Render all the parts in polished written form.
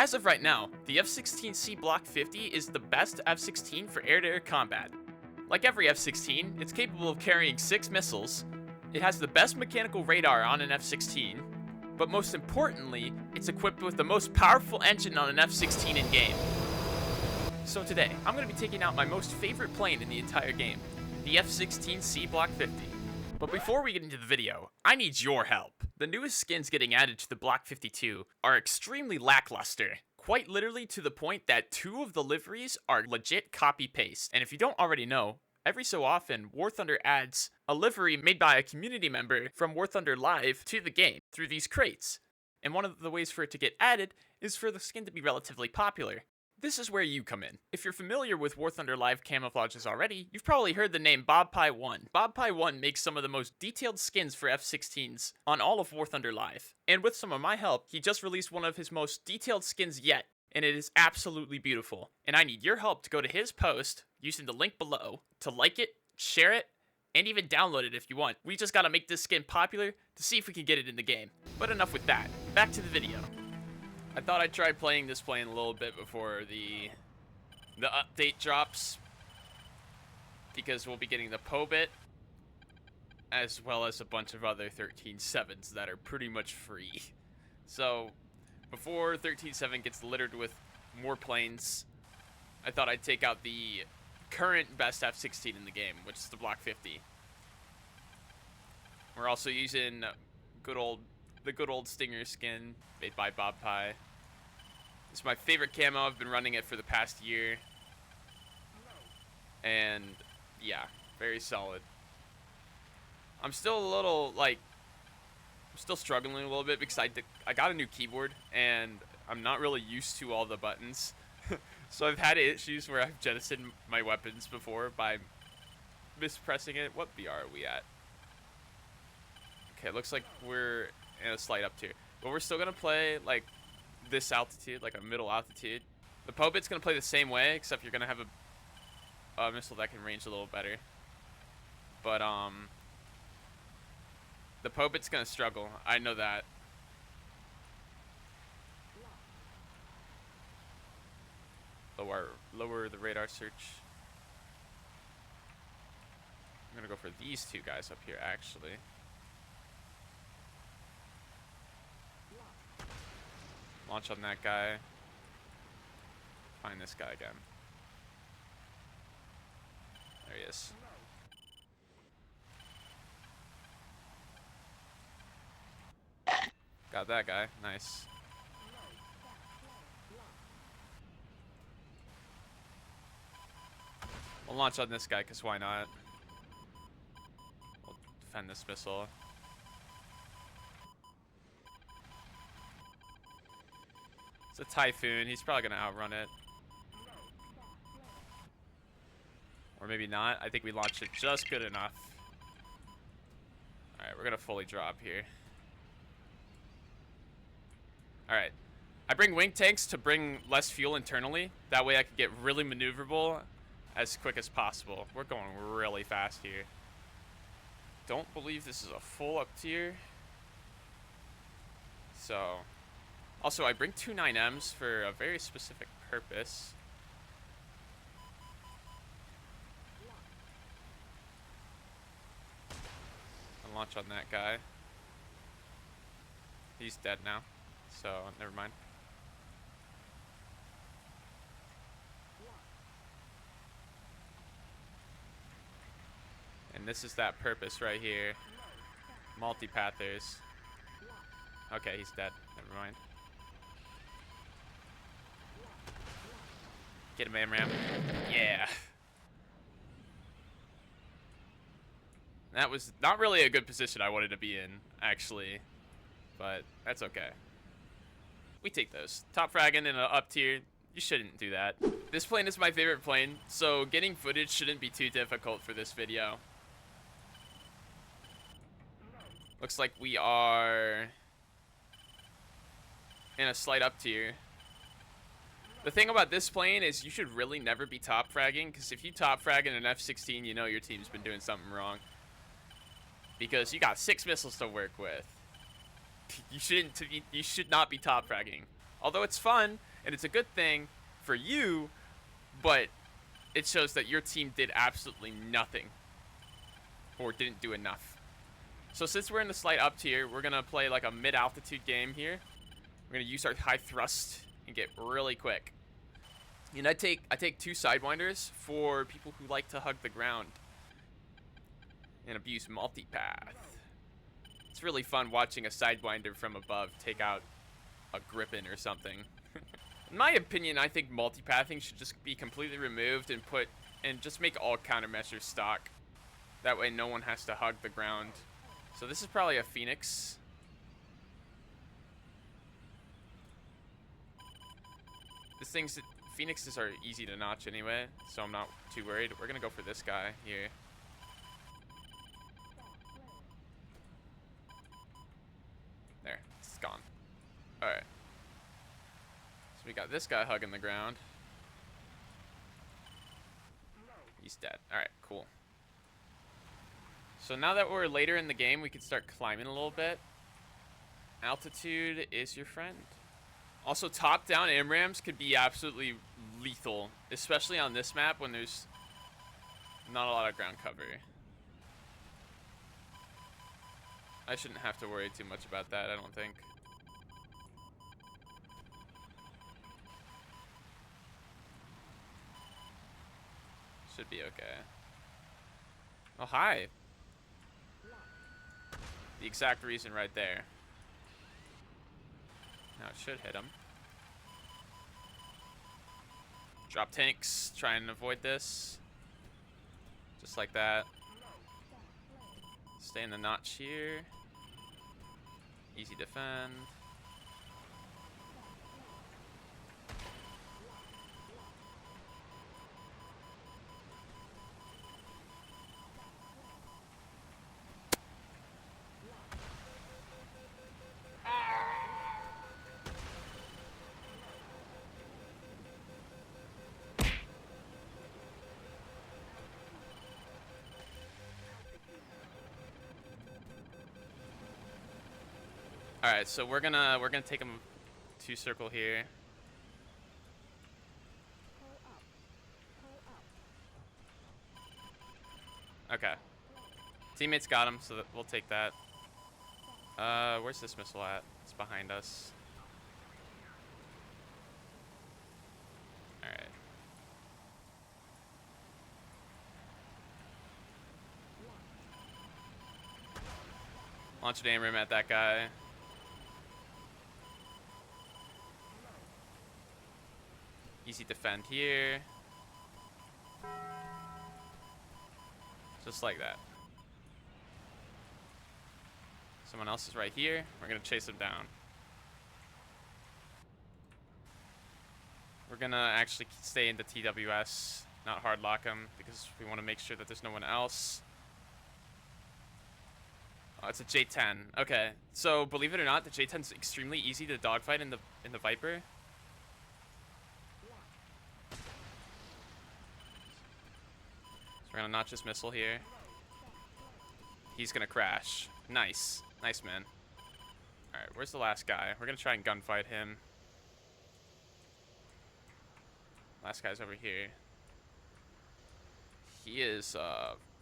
As of right now, the F16C Block 50 is the best F-16 for air-to-air combat. Like every F-16, it's capable of carrying 6 missiles, it has the best mechanical radar on an F-16, but most importantly, it's equipped with the most powerful engine on an F-16 in-game. So today, I'm going to be taking out my most favorite plane in the entire game, the F16C Block 50. But before we get into the video, I need your help. The newest skins getting added to the Block 52 are extremely lackluster, quite literally to the point that 2 of the liveries are legit copy-paste. And if you don't already know, every so often, War Thunder adds a livery made by a community member from War Thunder Live to the game through these crates. And one of the ways for it to get added is for the skin to be relatively popular. This is where you come in. If you're familiar with War Thunder Live camouflages already, you've probably heard the name BobPie1. BobPie1 makes some of the most detailed skins for F-16s on all of War Thunder Live. And with some of my help, he just released one of his most detailed skins yet, and it is absolutely beautiful. And I need your help to go to his post, using the link below, to like it, share it, and even download it if you want. We just gotta make this skin popular to see if we can get it in the game. But enough with that, back to the video. I thought I'd try playing this plane a little bit before the update drops, because we'll be getting the POBIT as well as a bunch of other 13.7s that are pretty much free. So before 13.7 gets littered with more planes, I thought I'd take out the current best F-16 in the game, which is the Block 50. We're also using the good old Stinger skin made by BobPie. It's my favorite camo. I've been running it for the past year. And yeah, very solid. I'm still a little, I'm still struggling a little bit because I got a new keyboard and I'm not really used to all the buttons. So I've had issues where I've jettisoned my weapons before by mispressing it. What BR are we at? Okay, it looks like we're in a slight up tier. But we're still going to play, like, this altitude, like a middle altitude. The POBIT's going to play the same way, except you're going to have a missile that can range a little better. But, the POBIT's going to struggle. I know that. Lower the radar search. I'm going to go for these 2 guys up here, actually. Launch on that guy. Find this guy again. There he is. Got that guy. Nice. We'll launch on this guy, because why not? We'll defend this missile. It's a Typhoon. He's probably going to outrun it. Or maybe not. I think we launched it just good enough. Alright, we're going to fully drop here. Alright. I bring wing tanks to bring less fuel internally. That way I can get really maneuverable as quick as possible. We're going really fast here. Don't believe this is a full up tier. So... Also, I bring 2 9Ms for a very specific purpose. I'll launch on that guy. He's dead now, so never mind. And this is that purpose right here. Multipathers. Okay, he's dead. Never mind. Get him, AMRAM. Yeah. That was not really a good position I wanted to be in, actually. But that's okay. We take those. Top fragging in an up tier. You shouldn't do that. This plane is my favorite plane, so getting footage shouldn't be too difficult for this video. Looks like we are in a slight up tier. The thing about this plane is you should really never be top fragging, because if you top frag in an F-16, you know your team's been doing something wrong. Because you got 6 missiles to work with. You should not be top fragging. Although it's fun and it's a good thing for you, but it shows that your team did absolutely nothing or didn't do enough. So since we're in the slight up tier, we're gonna play like a mid-altitude game here. We're gonna use our high thrust and get really quick. And I take 2 sidewinders for people who like to hug the ground and abuse multipath. It's really fun watching a sidewinder from above take out a grippin or something. In my opinion, I think multipathing should just be completely removed and just make all countermeasures stock. That way no one has to hug the ground. So this is probably a Phoenix. Phoenixes are easy to notch anyway, so I'm not too worried. We're gonna go for this guy here. There, it's gone. Alright. So we got this guy hugging the ground. He's dead. Alright, cool. So now that we're later in the game, we can start climbing a little bit. Altitude is your friend. Also, top-down AMRAMs could be absolutely lethal, especially on this map when there's not a lot of ground cover. I shouldn't have to worry too much about that, I don't think. Should be okay. Oh, hi. The exact reason right there. Now it should hit him. Drop tanks, try and avoid this. Just like that. Stay in the notch here. Easy defend. All right, so we're gonna take him 2 circle here. Okay. Teammates got him, so we'll take that. Where's this missile at? It's behind us. All right. Launch an AMRAM at that guy. Easy defend here. Just like that. Someone else is right here. We're gonna chase him down. We're gonna actually stay into TWS, not hard lock him, because we want to make sure that there's no one else. Oh, it's a J10. Okay, so believe it or not, the J10 is extremely easy to dogfight in the Viper. We're gonna notch this missile here. He's gonna crash. Nice. Nice, man. Alright, where's the last guy? We're gonna try and gunfight him. Last guy's over here. He is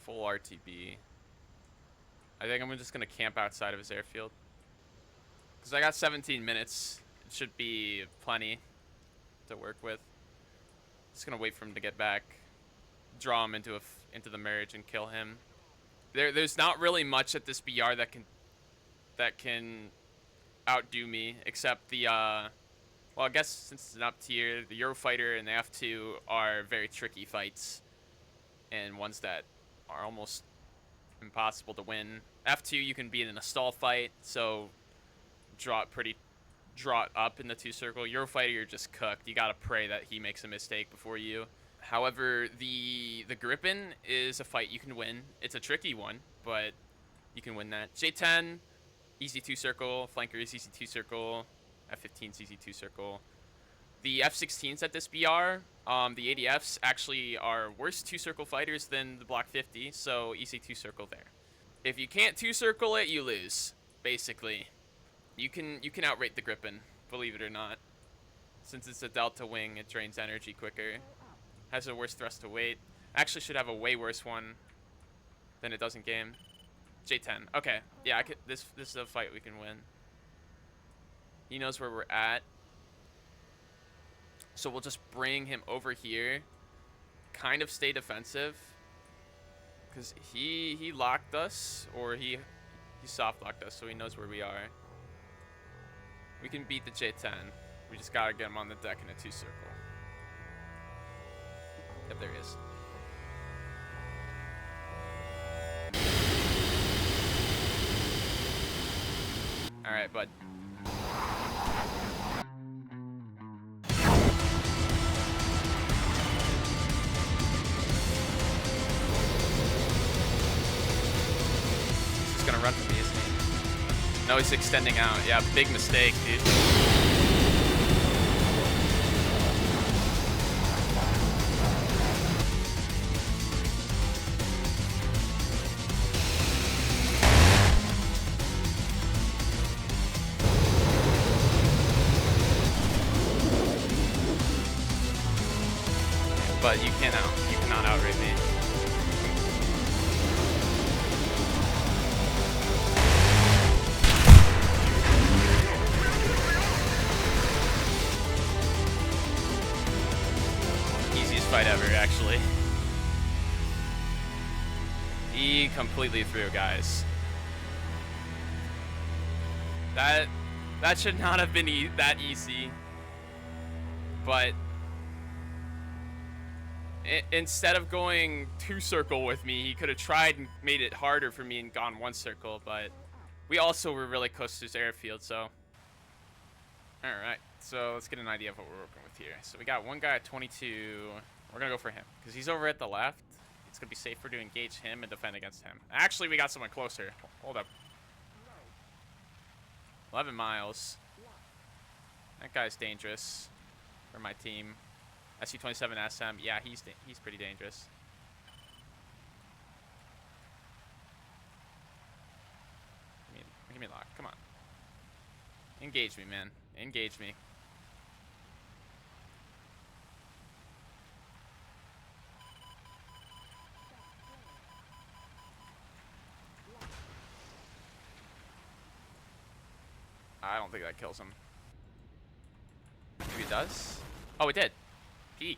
full RTB. I think I'm just gonna camp outside of his airfield. Because I got 17 minutes. It should be plenty to work with. Just gonna wait for him to get back. Draw him into the merge and kill him. There's not really much at this BR that can outdo me, except the well, I guess since it's an up tier, the Eurofighter and the F2 are very tricky fights and ones that are almost impossible to win. F2 you can be in a stall fight, so draw it up in the 2 circle. Eurofighter, you're just cooked. You gotta pray that he makes a mistake before you. However, the Gripen is a fight you can win. It's a tricky one, but you can win that. J10, easy 2 circle. Flanker is easy 2 circle. F15's easy 2 circle. The F16s at this BR, the ADFs actually are worse 2 circle fighters than the Block 50, so easy 2 circle there. If you can't 2 circle it, you lose. Basically, you can outrate the Gripen, believe it or not. Since it's a delta wing, it drains energy quicker. Has a worse thrust to weight. Actually should have a way worse one than it does in game. J10. Okay. Yeah, I could, this is a fight we can win. He knows where we're at. So we'll just bring him over here. Kind of stay defensive. Because he locked us, or he soft locked us, so he knows where we are. We can beat the J10. We just gotta get him on the deck in a 2-circle. Yep, there he is. Alright, bud. He's just gonna run from me, isn't he? No, he's extending out. Yeah, big mistake, dude. But you cannot outrate me. Easiest fight ever, actually. He completely threw, guys. That should not have been that easy. But instead of going 2-circle with me, he could have tried and made it harder for me and gone 1-circle, but we also were really close to his airfield, so. Alright, so let's get an idea of what we're working with here. So we got one guy at 22. We're going to go for him, because he's over at the left. It's going to be safer to engage him and defend against him. Actually, we got someone closer. Hold up. 11 miles. That guy's dangerous for my team. SC-27 SM, yeah, he's pretty dangerous. Give me a lock, come on. Engage me, man. Engage me. I don't think that kills him. Maybe it does? Oh, it did. Peek.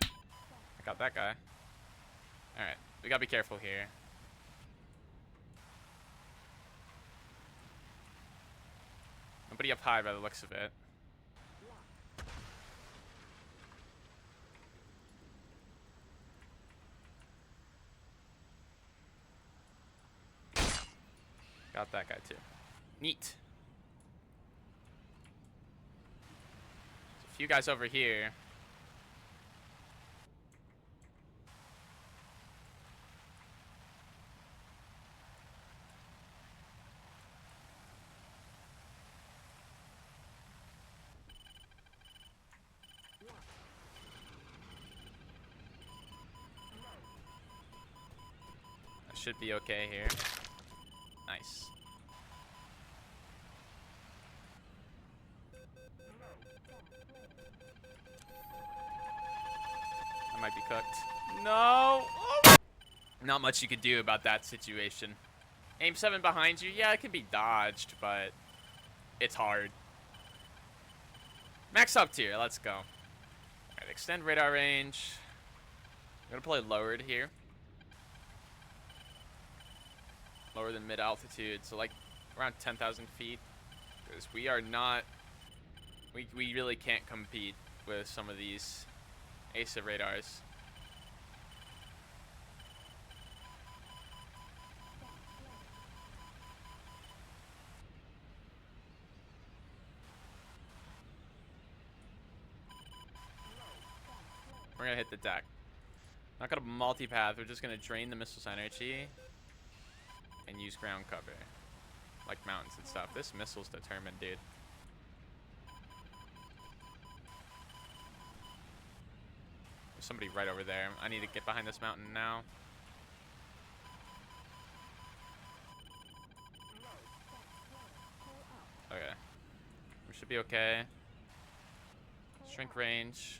I got that guy. Alright, we gotta be careful here. Nobody up high by the looks of it. Got that guy too. Neat. There's a few guys over here. I should be okay here. Nice. I might be cooked. No! Oh! Not much you could do about that situation. Aim 7 behind you. Yeah, it can be dodged, but it's hard. Max up tier. Let's go. Alright, extend radar range. I'm gonna play lowered here. Lower than mid altitude, so like around 10,000 feet, because we are not, we really can't compete with some of these ASA radars. We're gonna hit the deck. Not gonna multipath, we're just gonna drain the missile's energy and use ground cover, like mountains and stuff. This missile's determined, dude. There's somebody right over there. I need to get behind this mountain now. Okay. We should be okay. Shrink range.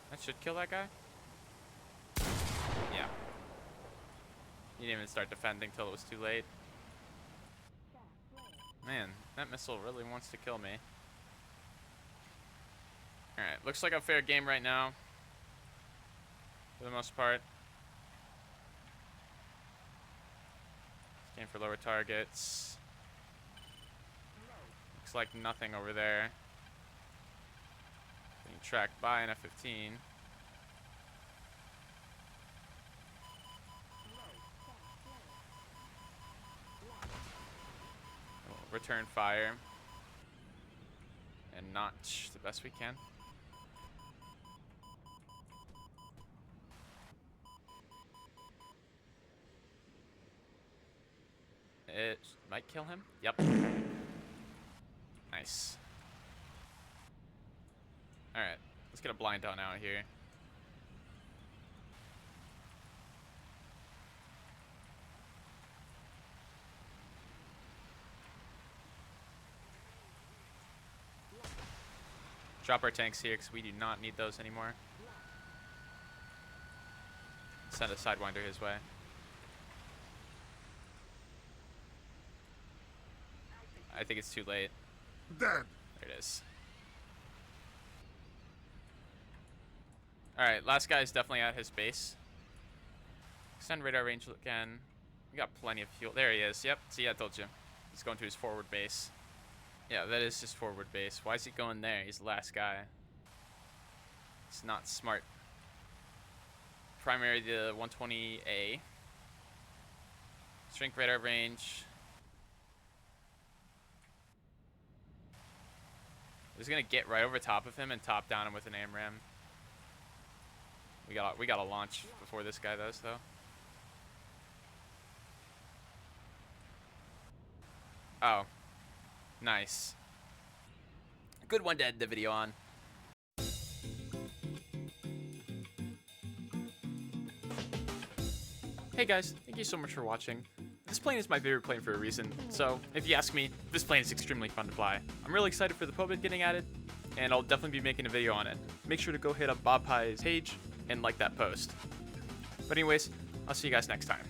That should kill that guy. Yeah. He didn't even start defending till it was too late. Man, that missile really wants to kill me. Alright, looks like a fair game right now. For the most part. Scan for lower targets. Looks like nothing over there. Being tracked by an F-15. We'll return fire. And notch the best we can. It might kill him. Yep. Nice. Alright, let's get a blind on out here. Drop our tanks here because we do not need those anymore. Send a Sidewinder his way. I think it's too late. Dead. There it is. Alright, last guy is definitely at his base. Extend radar range again. We got plenty of fuel. There he is. Yep. See, I told you. He's going to his forward base. Yeah, that is his forward base. Why is he going there? He's the last guy. It's not smart. Primary the 120A. Shrink radar range. He's gonna get right over top of him and top down him with an AMRAM. We gotta launch before this guy does, though. Oh, nice. Good one to end the video on. Hey guys, thank you so much for watching. This plane is my favorite plane for a reason, so if you ask me, this plane is extremely fun to fly. I'm really excited for the Pobit getting added, and I'll definitely be making a video on it. Make sure to go hit up Bob Pye's page and like that post. But anyways, I'll see you guys next time.